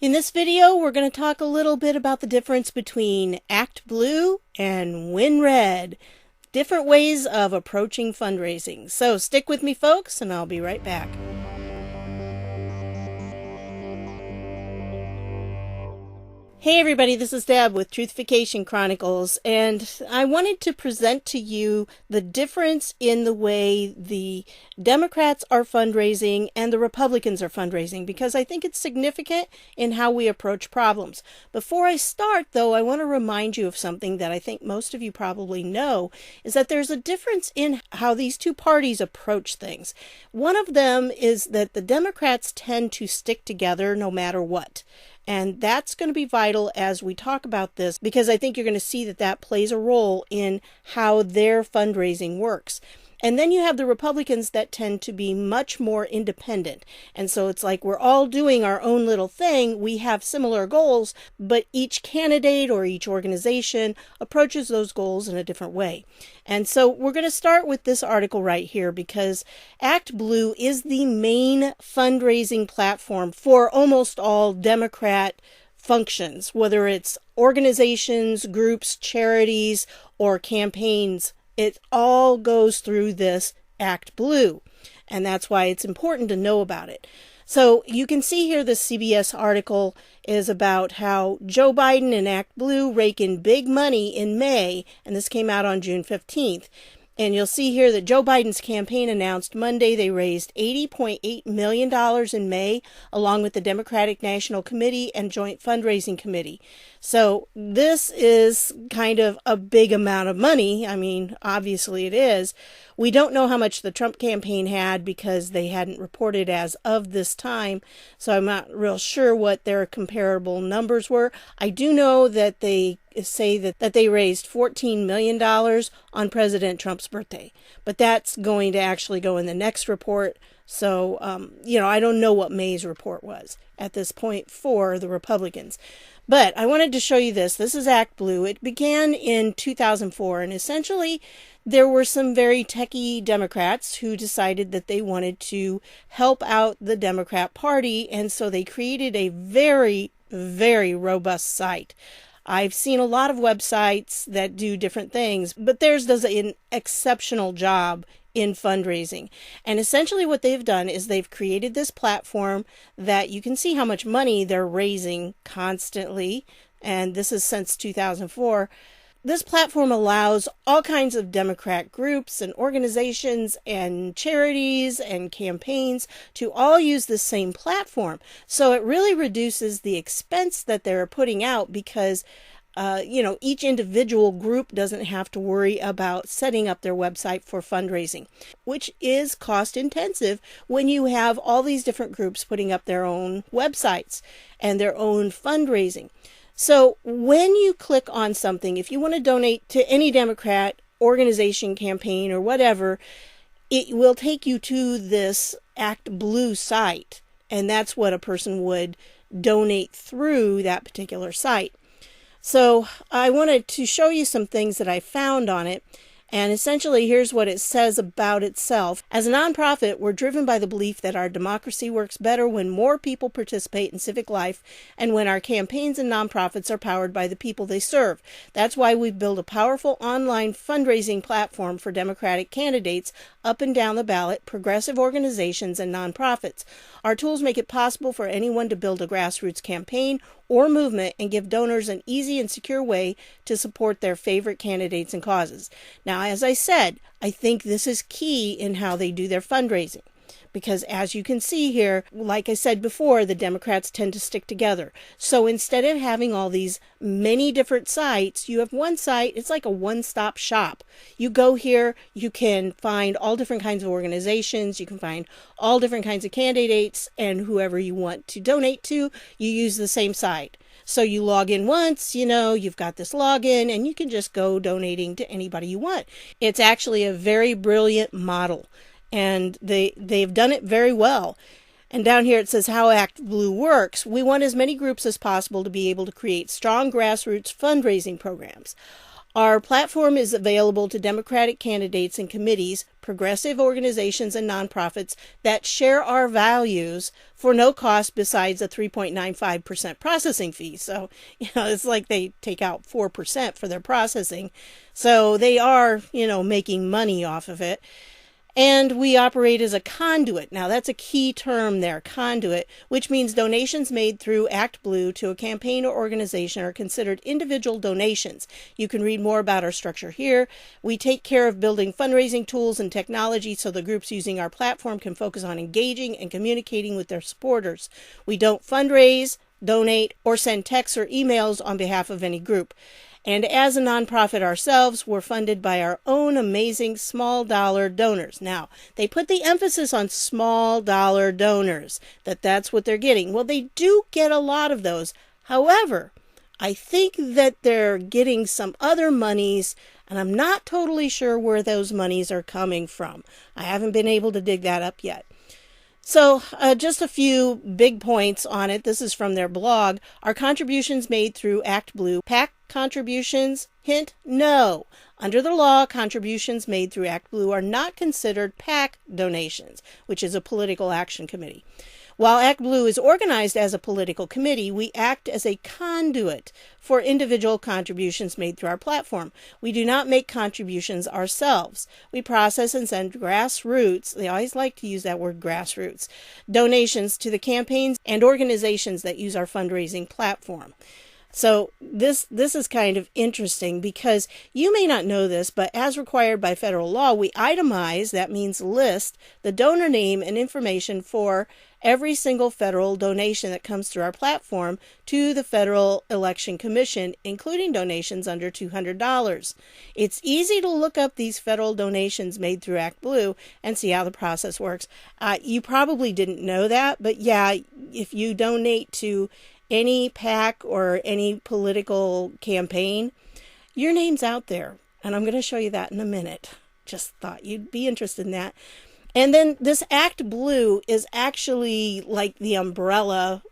In this video, we're going to talk a little bit about the difference between ActBlue and WinRed. Different ways of approaching fundraising. So stick with me, folks, and I'll be right back. Hey everybody, this is Deb with Truthification Chronicles, and I wanted to present to you the difference in the way the Democrats are fundraising and the Republicans are fundraising, because I think it's significant in how we approach problems. Before I start, though, I want to remind you of something that I think most of you probably know, is that there's a difference in how these two parties approach things. One of them is that the Democrats tend to stick together no matter what. And that's going to be vital as we talk about this, because I think you're going to see that that plays a role in how their fundraising works. And then you have the Republicans that tend to be much more independent. And so it's like we're all doing our own little thing. We have similar goals, but each candidate or each organization approaches those goals in a different way. And so we're going to start with this article right here, because ActBlue is the main fundraising platform for almost all Democrat functions, whether it's organizations, groups, charities, or campaigns. It all goes through this ActBlue, and that's why it's important to know about it. So you can see here this CBS article is about how Joe Biden and ActBlue rake in big money in May, and this came out on June 15th. And you'll see here that Joe Biden's campaign announced Monday they raised $80.8 million in May, along with the Democratic National Committee and Joint Fundraising Committee. So this is kind of a big amount of money. I mean, obviously it is. We don't know how much the Trump campaign had because they hadn't reported as of this time. So I'm not real sure what their comparable numbers were. I do know that they say that they raised $14 million on President Trump's birthday. But that's going to actually go in the next report. So, I don't know what May's report was at this point for the Republicans. But I wanted to show you this. This is ActBlue. It began in 2004, and essentially there were some very techie Democrats who decided that they wanted to help out the Democrat Party, and so they created a very, very robust site. I've seen a lot of websites that do different things, but theirs does an exceptional job in fundraising. And essentially what they've done is they've created this platform that you can see how much money they're raising constantly. And this is since 2004. This platform allows all kinds of Democrat groups and organizations and charities and campaigns to all use the same platform. So it really reduces the expense that they're putting out, because each individual group doesn't have to worry about setting up their website for fundraising, which is cost intensive when you have all these different groups putting up their own websites and their own fundraising. So when you click on something, if you want to donate to any Democrat organization, campaign, or whatever, it will take you to this ActBlue site, and that's what a person would donate through that particular site. So I wanted to show you some things that I found on it. And essentially, here's what it says about itself. As a nonprofit, we're driven by the belief that our democracy works better when more people participate in civic life and when our campaigns and nonprofits are powered by the people they serve. That's why we've built a powerful online fundraising platform for Democratic candidates up and down the ballot, progressive organizations, and nonprofits. Our tools make it possible for anyone to build a grassroots campaign or movement and give donors an easy and secure way to support their favorite candidates and causes. Now, as I said, I think this is key in how they do their fundraising, because as you can see here, like I said before, the Democrats tend to stick together. So instead of having all these many different sites, you have one site. It's like a one-stop shop. You go here, you can find all different kinds of organizations, you can find all different kinds of candidates, and whoever you want to donate to, you use the same site. So you log in once, you've got this login, and you can just go donating to anybody you want. It's actually a very brilliant model, and they've done it very well. And down here it says how ActBlue works. We want as many groups as possible to be able to create strong grassroots fundraising programs. Our platform is available to Democratic candidates and committees, progressive organizations, and nonprofits that share our values for no cost besides a 3.95% processing fee. So, it's like they take out 4% for their processing. So they are, making money off of it. And we operate as a conduit. Now, that's a key term there, conduit, which means donations made through ActBlue to a campaign or organization are considered individual donations. You can read more about our structure here. We take care of building fundraising tools and technology so the groups using our platform can focus on engaging and communicating with their supporters. We don't fundraise, donate, or send texts or emails on behalf of any group. And as a nonprofit ourselves, we're funded by our own amazing small dollar donors. Now, they put the emphasis on small dollar donors, that's what they're getting. Well, they do get a lot of those. However, I think that they're getting some other monies, and I'm not totally sure where those monies are coming from. I haven't been able to dig that up yet. So just a few big points on it. This is from their blog. Our contributions made through ActBlue. PAC contributions? Hint, no. Under the law, contributions made through ActBlue are not considered PAC donations, which is a political action committee. While ActBlue is organized as a political committee, we act as a conduit for individual contributions made through our platform. We do not make contributions ourselves. We process and send grassroots, they always like to use that word grassroots, donations to the campaigns and organizations that use our fundraising platform. So this is kind of interesting because you may not know this, but as required by federal law, we itemize, that means list, the donor name and information for every single federal donation that comes through our platform to the Federal Election Commission, including donations under $200. It's easy to look up these federal donations made through ActBlue and see how the process works. You probably didn't know that, but yeah, if you donate to any PAC or any political campaign, your name's out there. And I'm going to show you that in a minute. Just thought you'd be interested in that. And then this ActBlue is actually like the umbrella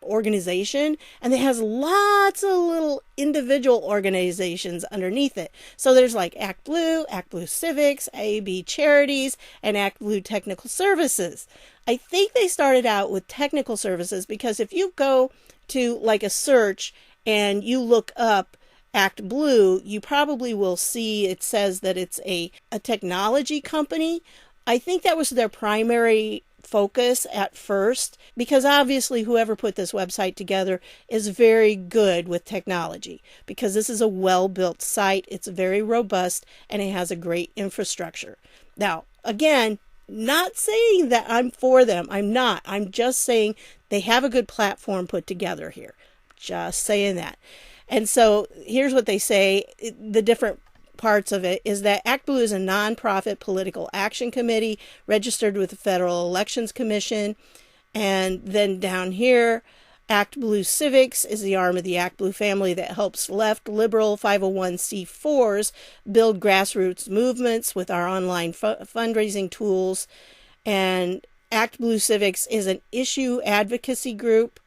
organization, and it has lots of little individual organizations underneath it. So there's like ActBlue, ActBlue Civics, AAB Charities, and ActBlue Technical Services. I think they started out with technical services because if you go to like a search and you look up ActBlue, you probably will see it says that it's a technology company. I think that was their primary focus at first, because obviously whoever put this website together is very good with technology, because this is a well-built site, it's very robust, and it has a great infrastructure. Now, again, not saying that I'm for them. I'm not. I'm just saying they have a good platform put together here. Just saying that. And so here's what they say. The different parts of it is that ActBlue is a nonprofit political action committee registered with the Federal Elections Commission. And then down here, ActBlue Civics is the arm of the ActBlue family that helps left liberal 501c4s build grassroots movements with our online fundraising tools. And ActBlue Civics is an issue advocacy group.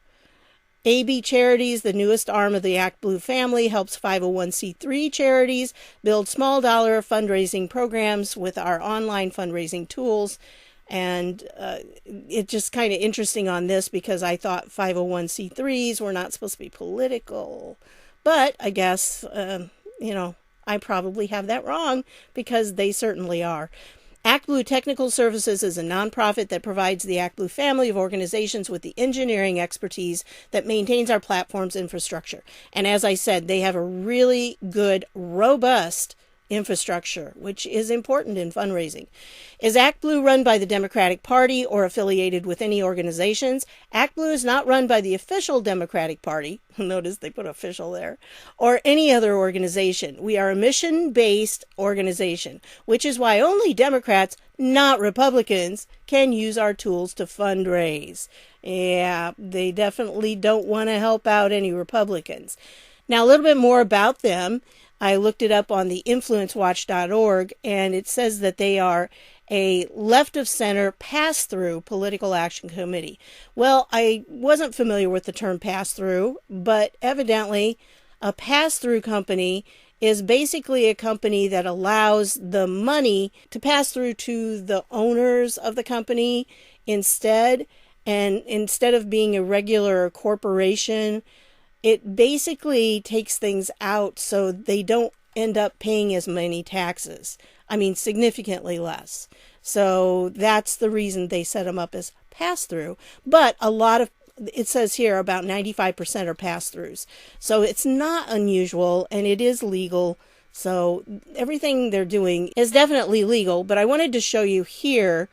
AB Charities, the newest arm of the ActBlue family, helps 501c3 charities build small dollar fundraising programs with our online fundraising tools. And it's just kind of interesting on this because I thought 501c3s were not supposed to be political. But I guess, I probably have that wrong because they certainly are. ActBlue Technical Services is a nonprofit that provides the ActBlue family of organizations with the engineering expertise that maintains our platform's infrastructure. And as I said, they have a really good, robust infrastructure, which is important in fundraising. Is ActBlue run by the Democratic Party or affiliated with any organizations? ActBlue is not run by the official Democratic Party. Notice they put official there. Or any other organization. We are a mission-based organization, which is why only Democrats, not Republicans, can use our tools to fundraise. Yeah, they definitely don't want to help out any Republicans. Now, a little bit more about them. I looked it up on the influencewatch.org, and it says that they are a left-of-center pass-through political action committee. Well, I wasn't familiar with the term pass-through, but evidently a pass-through company is basically a company that allows the money to pass through to the owners of the company instead. And instead of being a regular corporation, it basically takes things out so they don't end up paying as many taxes. I mean, significantly less. So that's the reason they set them up as pass-through. But a lot of, it says here about 95% are pass-throughs. So it's not unusual, and it is legal. So everything they're doing is definitely legal. But I wanted to show you here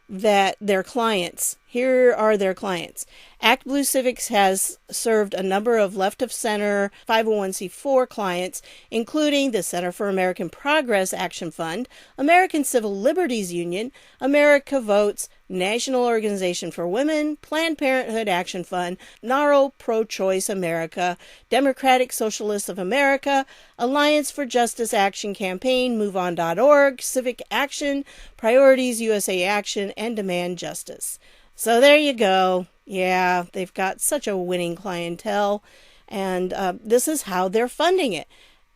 that their clients, here are their clients. ActBlue Civics has served a number of left-of-center 501c4 clients, including the Center for American Progress Action Fund, American Civil Liberties Union, America Votes, National Organization for Women, Planned Parenthood Action Fund, NARO Pro-Choice America, Democratic Socialists of America, Alliance for Justice Action Campaign, MoveOn.org, Civic Action, Priorities USA Action, and Demand Justice. So there you go. Yeah, they've got such a winning clientele, and this is how they're funding it.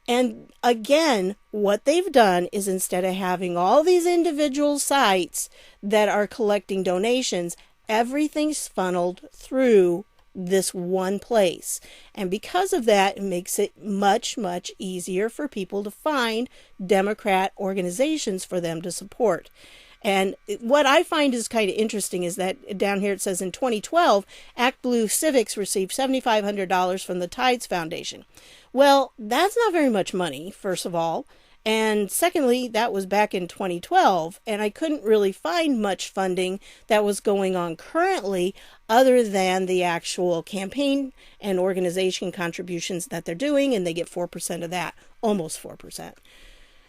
And again, what they've done is instead of having all these individual sites that are collecting donations, everything's funneled through this one place. And because of that, it makes it much, much easier for people to find Democrat organizations for them to support. And what I find is kind of interesting is that down here it says in 2012, ActBlue Civics received $7,500 from the Tides Foundation. Well, that's not very much money, first of all. And secondly, that was back in 2012, and I couldn't really find much funding that was going on currently other than the actual campaign and organization contributions that they're doing, and they get 4% of that, almost 4%.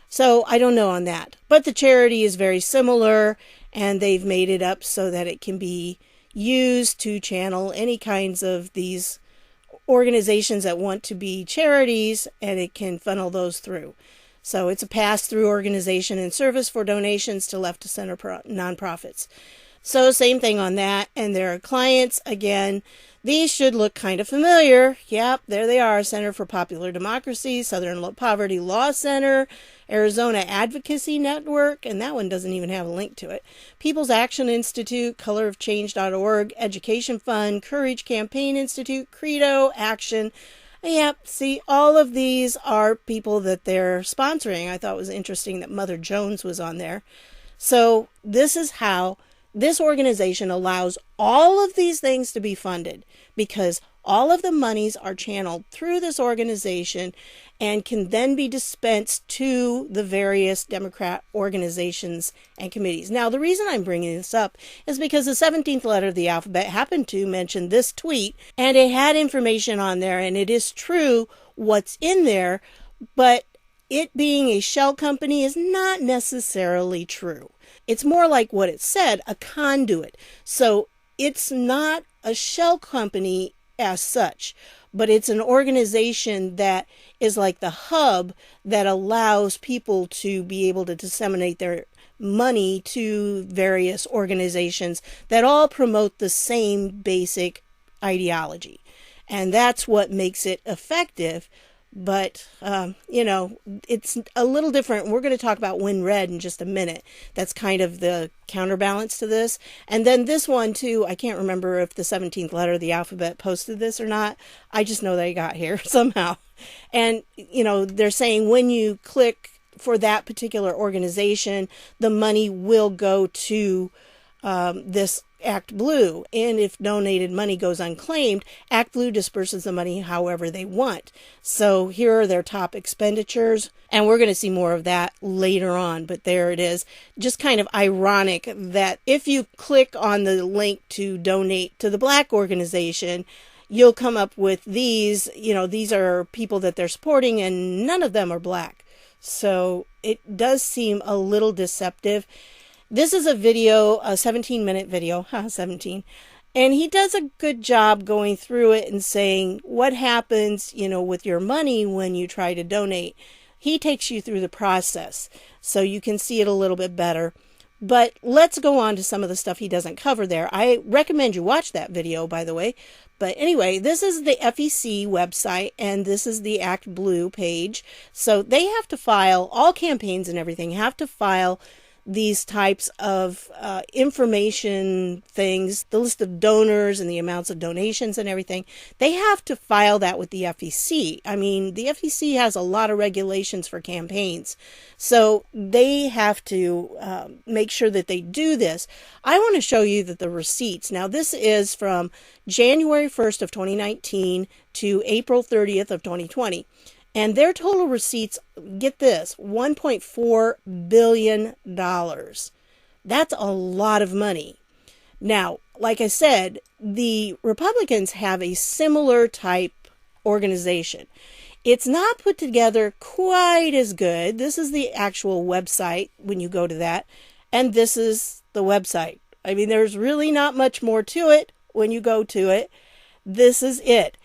So I don't know on that. But the charity is very similar, and they've made it up so that it can be used to channel any kinds of these organizations that want to be charities, and it can funnel those through. So it's a pass-through organization and service for donations to left-to-center nonprofits. So same thing on that. And their clients, again, these should look kind of familiar. Yep, there they are. Center for Popular Democracy, Southern Poverty Law Center, Arizona Advocacy Network, and that one doesn't even have a link to it. People's Action Institute, colorofchange.org, Education Fund, Courage Campaign Institute, Credo, Action. Yep, see, all of these are people that they're sponsoring. I thought it was interesting that Mother Jones was on there. So this is how this organization allows all of these things to be funded, because all of the monies are channeled through this organization and can then be dispensed to the various Democrat organizations and committees. Now, the reason I'm bringing this up is because the 17th letter of the alphabet happened to mention this tweet, and it had information on there, and it is true what's in there, but it being a shell company is not necessarily true. It's more like what it said, a conduit. So it's not a shell company as such, but it's an organization that is like the hub that allows people to be able to disseminate their money to various organizations that all promote the same basic ideology. And that's what makes it effective. But, it's a little different. We're going to talk about WinRed in just a minute. That's kind of the counterbalance to this. And then this one, too, I can't remember if the 17th letter of the alphabet posted this or not. I just know they got here somehow. And, they're saying when you click for that particular organization, the money will go to this ActBlue, and if donated money goes unclaimed, ActBlue disperses the money however they want. So here are their top expenditures, and we're going to see more of that later on, but there it is. Just kind of ironic that if you click on the link to donate to the Black organization, you'll come up with these, these are people that they're supporting, and none of them are Black. So it does seem a little deceptive. This is a video, a 17-minute video, 17, and he does a good job going through it and saying what happens, with your money when you try to donate. He takes you through the process so you can see it a little bit better. But let's go on to some of the stuff he doesn't cover there. I recommend you watch that video, by the way, But anyway, this is the FEC website, and this is the ActBlue page. So they have to file, all campaigns and everything have to file these types of information things, the list of donors and the amounts of donations and everything. They have to file that with the FEC. I mean, the FEC has a lot of regulations for campaigns, so they have to make sure that they do this. I want to show you that the receipts. Now, this is from January 1st of 2019 to April 30th of 2020. And their total receipts, get this, $1.4 billion. That's a lot of money. Now, like I said, the Republicans have a similar type organization. It's not put together quite as good. This is the actual website when you go to that. And this is the website. I mean, there's really not much more to it when you go to it. This is it.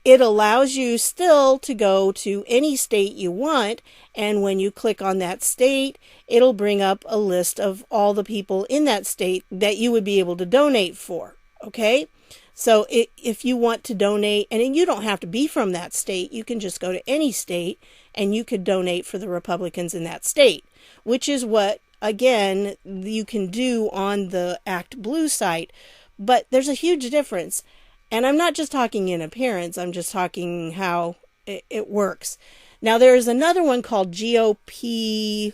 It allows you still to go to any state you want, and when you click on that state, it'll bring up a list of all the people in that state that you would be able to donate for, okay? So if you want to donate, and you don't have to be from that state, you can just go to any state, and you could donate for the Republicans in that state, which is what, again, you can do on the ActBlue site, but there's a huge difference. And I'm not just talking in appearance, I'm just talking how it works. Now, there's another one called GOP,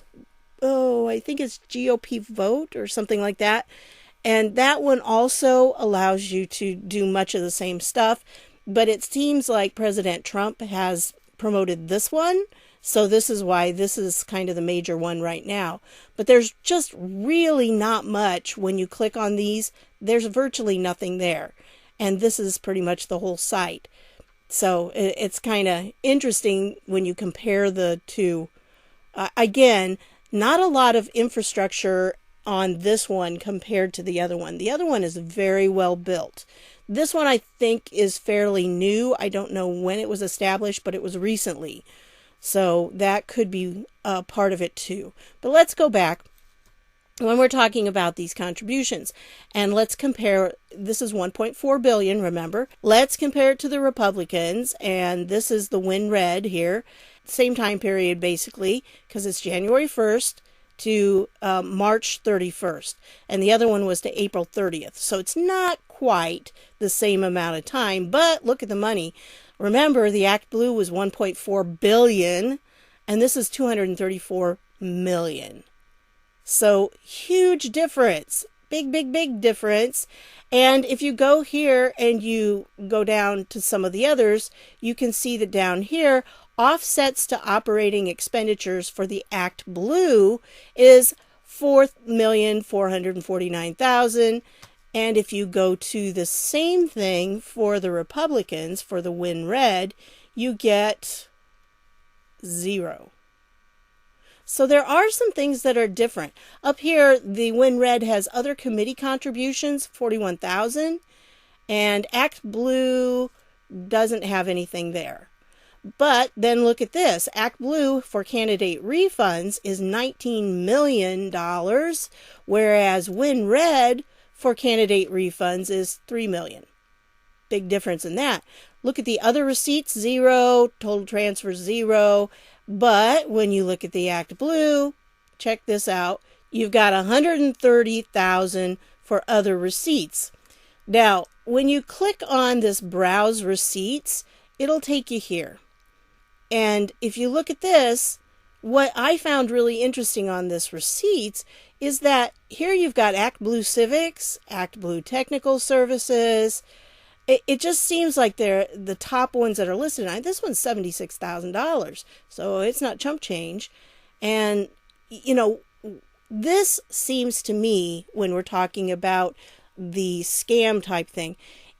I think it's GOP Vote or something like that. And that one also allows you to do much of the same stuff. But it seems like President Trump has promoted this one. So this is why this is kind of the major one right now. But there's just really not much when you click on these. There's virtually nothing there. And this is pretty much the whole site. So it's kind of interesting when you compare the two. Again, not a lot of infrastructure on this one compared to the other one. The other one is very well built. This one I think is fairly new. I don't know when it was established, but it was recently. So that could be a part of it too. But let's go back when we're talking about these contributions, and let's compare. This is 1.4 billion, remember. Let's compare it to the Republicans, and this is the WinRed here. Same time period, basically, because it's January 1st to March 31st, and the other one was to April 30th. So it's not quite the same amount of time, but look at the money. Remember, the ActBlue was 1.4 billion, and this is 234 million. So huge difference, big difference. And if you go here and you go down to some of the others, you can see that down here, offsets to operating expenditures for the ActBlue is $4,449,000. And if you go to the same thing for the Republicans, for the WinRed, you get 0. So there are some things that are different. Up here, the WinRed has other committee contributions, 41,000, and ActBlue doesn't have anything there. But then look at this. ActBlue for candidate refunds is $19 million, whereas WinRed for candidate refunds is $3 million. Big difference in that. Look at the other receipts, 0, total transfers 0. But when you look at the ActBlue, check this out, you've got $130,000 for other receipts. Now, when you click on this Browse Receipts, it'll take you here. And if you look at this, what I found really interesting on this receipts is that here you've got ActBlue Civics, ActBlue Technical Services. It just seems like they're the top ones that are listed. Now, this one's $76,000, so it's not chump change. And, you know, this seems to me, when we're talking about the scam type thing,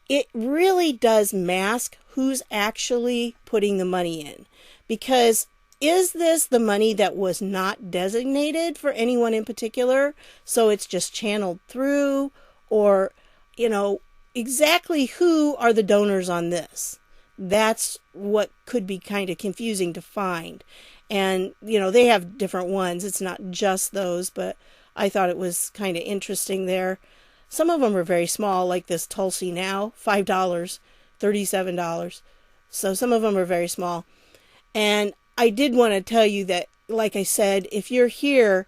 it really does mask who's actually putting the money in. Because is this the money that was not designated for anyone in particular? So it's just channeled through, or, you know, exactly who are the donors on this? That's what could be kind of confusing to find. And, you know, they have different ones. It's not just those, but I thought it was kind of interesting there. Some of them are very small, like this Tulsi Now, $5, $37. So some of them are very small. And I did want to tell you that, like I said, if you're here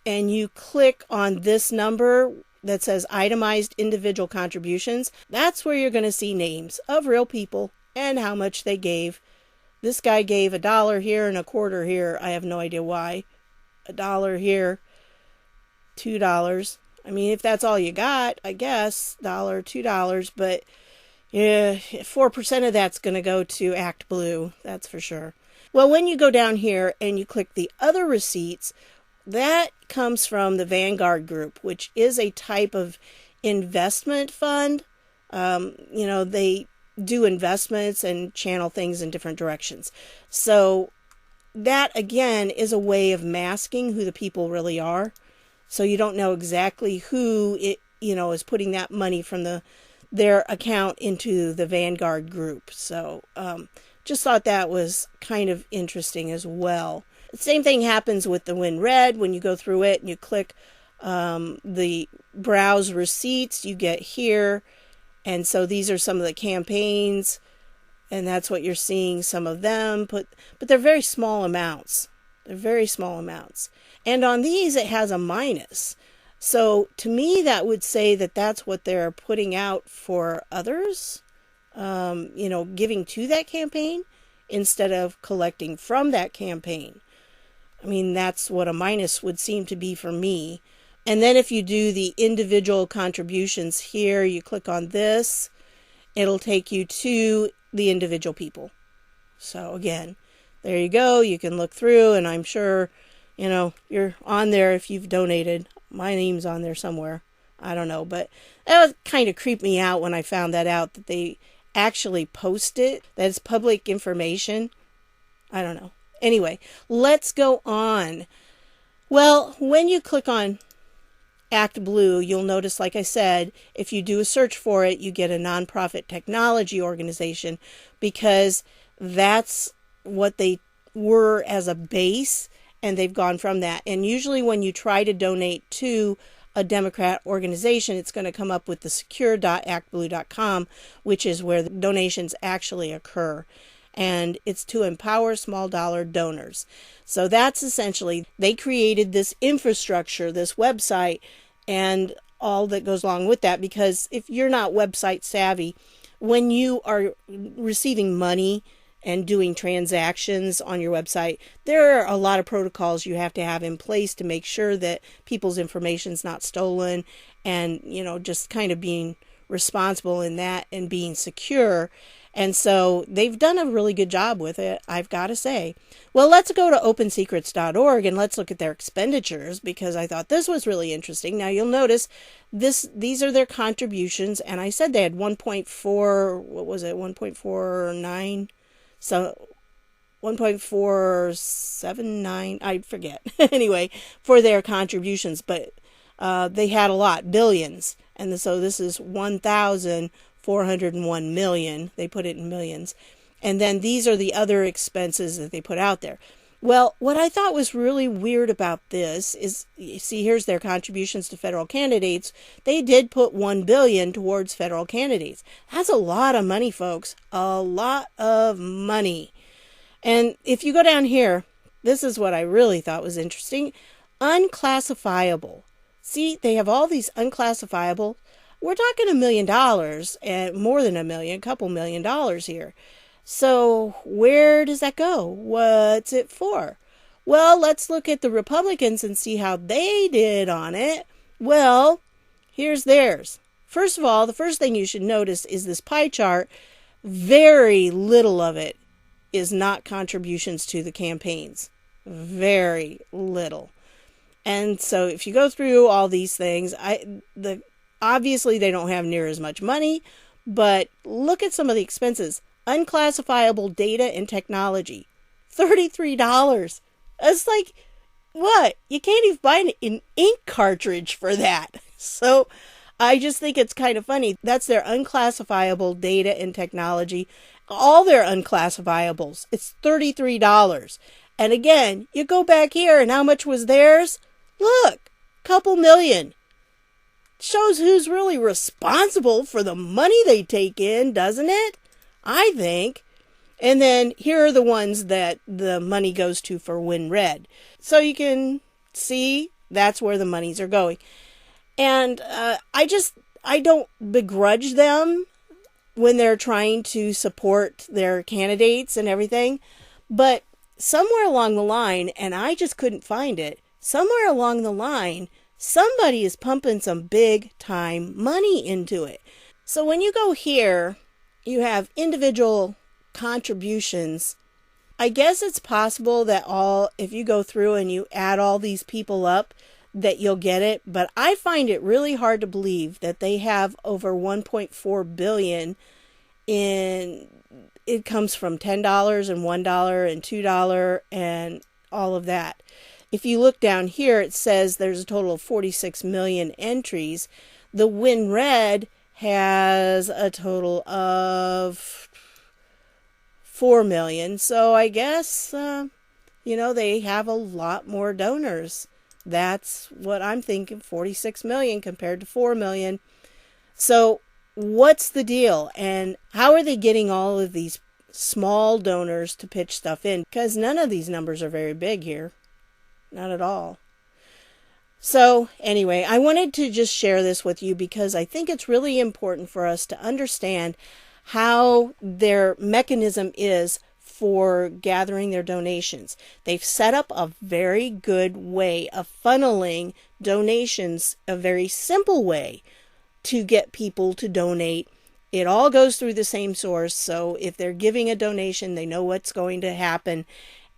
and you click on this number that says itemized individual contributions, that's where you're going to see names of real people and how much they gave. This guy gave $1 here and a quarter here. I have no idea why. $1 here, $2. I mean, if that's all you got, I guess, $1, $2, but yeah, 4% of that's going to go to ActBlue, that's for sure. Well, when you go down here and you click the other receipts, that comes from the Vanguard group, which is a type of investment fund. They do investments and channel things in different directions. So that, again, is a way of masking who the people really are. So you don't know exactly who is putting that money from their account into the Vanguard group. So just thought that was kind of interesting as well. The same thing happens with the WinRed. When you go through it and you click the browse receipts, you get here. And so these are some of the campaigns, and that's what you're seeing, some of them. But they're very small amounts. They're very small amounts. And on these, it has a minus. So to me, that would say that that's what they're putting out for others, giving to that campaign instead of collecting from that campaign. I mean, that's what a minus would seem to be for me. And then if you do the individual contributions here, you click on this, it'll take you to the individual people. So again, there you go. You can look through, and I'm sure, you're on there if you've donated. My name's on there somewhere. I don't know, but that kind of creeped me out when I found that out, that they actually post it, that it's public information. I don't know. Anyway, let's go on. Well, when you click on ActBlue, you'll notice, like I said, if you do a search for it, you get a nonprofit technology organization, because that's what they were as a base, and they've gone from that. And usually when you try to donate to a Democrat organization, it's going to come up with the secure.actblue.com, which is where the donations actually occur. And it's to empower small dollar donors. So that's essentially, they created this infrastructure, this website, and all that goes along with that. Because if you're not website savvy, when you are receiving money and doing transactions on your website, there are a lot of protocols you have to have in place to make sure that people's information is not stolen, and, just kind of being responsible in that and being secure. And so they've done a really good job with it, I've got to say. Well, let's go to opensecrets.org and let's look at their expenditures, because I thought this was really interesting. Now, you'll notice these are their contributions, and I said they had 1.49, so 1.479, I forget. Anyway, for their contributions, but they had a lot, billions. And so this is 1,401 million. They put it in millions. And then these are the other expenses that they put out there. Well, what I thought was really weird about this is, you see, here's their contributions to federal candidates. They did put $1 billion towards federal candidates. That's a lot of money, folks. A lot of money. And if you go down here, this is what I really thought was interesting. Unclassifiable. See, they have all these unclassifiable. We're talking $1 million, and more than $1 million, a couple $1 million here. So where does that go? What's it for? Well, let's look at the Republicans and see how they did on it. Well, here's theirs. First of all, the first thing you should notice is this pie chart. Very little of it is not contributions to the campaigns. Very little. And so if you go through all these things, obviously they don't have near as much money, but look at some of the expenses. Unclassifiable data and technology, $33. It's like, what? You can't even buy an ink cartridge for that. So I just think it's kind of funny. That's their unclassifiable data and technology. All their unclassifiables, it's $33. And again, you go back here, and how much was theirs? Look, couple million. shows who's really responsible for the money they take in, doesn't it? I think. And then here are the ones that the money goes to for WinRed. So you can see that's where the monies are going. And I don't begrudge them when they're trying to support their candidates and everything. But somewhere along the line, and I just couldn't find it, somewhere along the line, somebody is pumping some big time money into it. So when you go here, you have individual contributions. I guess it's possible that if you go through and you add all these people up, that you'll get it. But I find it really hard to believe that they have over 1.4 billion in, it comes from $10 and $1 and $2 and all of that. If you look down here, it says there's a total of 46 million entries. The WinRed has a total of 4 million. So I guess, they have a lot more donors. That's what I'm thinking, 46 million compared to 4 million. So what's the deal? And how are they getting all of these small donors to pitch stuff in? Because none of these numbers are very big here. Not at all. So anyway, I wanted to just share this with you because I think it's really important for us to understand how their mechanism is for gathering their donations. They've set up a very good way of funneling donations, a very simple way to get people to donate. It all goes through the same source, so if they're giving a donation, they know what's going to happen.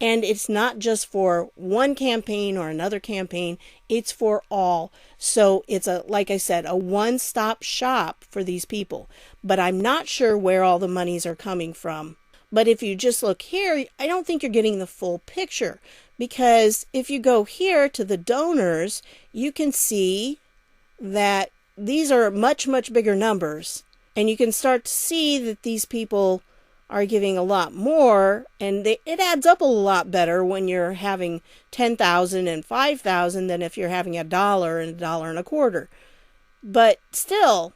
And it's not just for one campaign or another campaign, it's for all. So it's like I said, a one-stop shop for these people. But I'm not sure where all the monies are coming from. But if you just look here, I don't think you're getting the full picture. Because if you go here to the donors, you can see that these are much, much bigger numbers. And you can start to see that these people are giving a lot more, and it adds up a lot better when you're having 10,000 and 5,000 than if you're having $1 and $1.25. But still,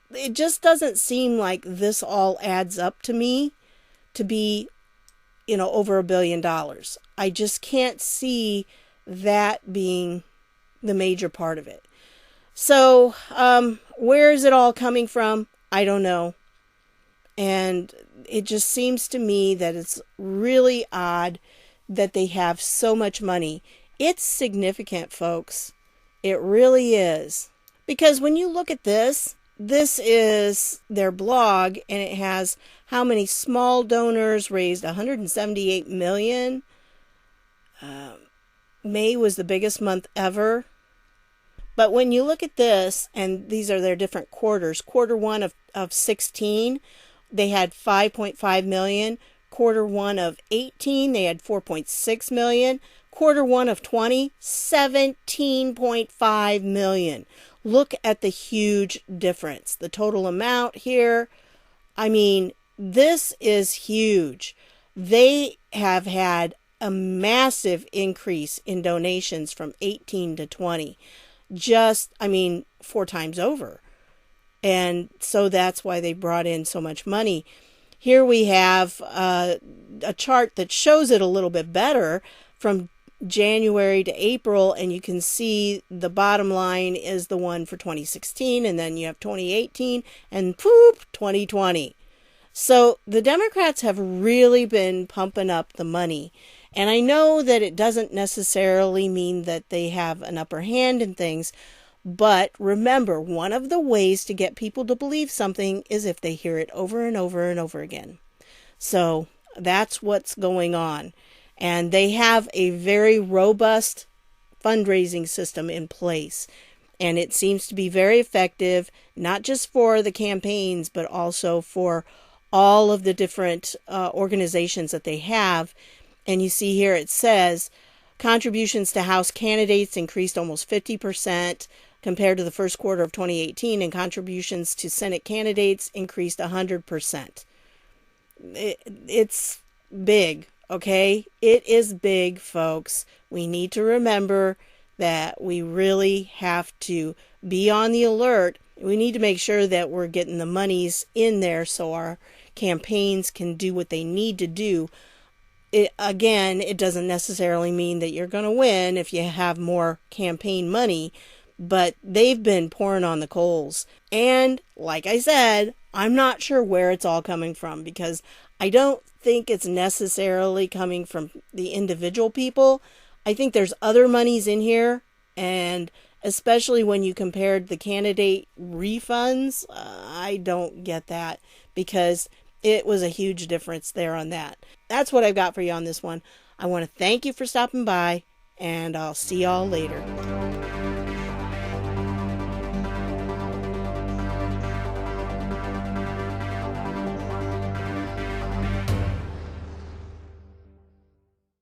it just doesn't seem like this all adds up to me to be, over $1 billion. I just can't see that being the major part of it. So, where is it all coming from? I don't know. And it just seems to me that it's really odd that they have so much money. It's significant, folks. It really is. Because when you look at this is their blog, and it has how many small donors raised 178 million. May was the biggest month ever. But when you look at this, and these are their different quarters, quarter one of 16, they had 5.5 million. Quarter one of 18, they had 4.6 million. Quarter one of 20, 17.5 million. Look at the huge difference. The total amount here, this is huge. They have had a massive increase in donations from 18 to 20. 4 times over. And so that's why they brought in so much money. Here we have a chart that shows it a little bit better from January to April, and you can see the bottom line is the one for 2016, and then you have 2018, and 2020. So the Democrats have really been pumping up the money. And I know that it doesn't necessarily mean that they have an upper hand in things, but remember, one of the ways to get people to believe something is if they hear it over and over and over again. So that's what's going on. And they have a very robust fundraising system in place. And it seems to be very effective, not just for the campaigns, but also for all of the different organizations that they have. And you see here it says contributions to House candidates increased almost 50% compared to the first quarter of 2018, and contributions to Senate candidates increased 100%. It's big, okay? It is big, folks. We need to remember that we really have to be on the alert. We need to make sure that we're getting the monies in there so our campaigns can do what they need to do. It doesn't necessarily mean that you're going to win if you have more campaign money, but they've been pouring on the coals. And like I said, I'm not sure where it's all coming from, because I don't think it's necessarily coming from the individual people. I think there's other monies in here, and especially when you compared the candidate refunds, I don't get that, because it was a huge difference there on that. That's what I've got for you on this one. I want to thank you for stopping by, and I'll see y'all later.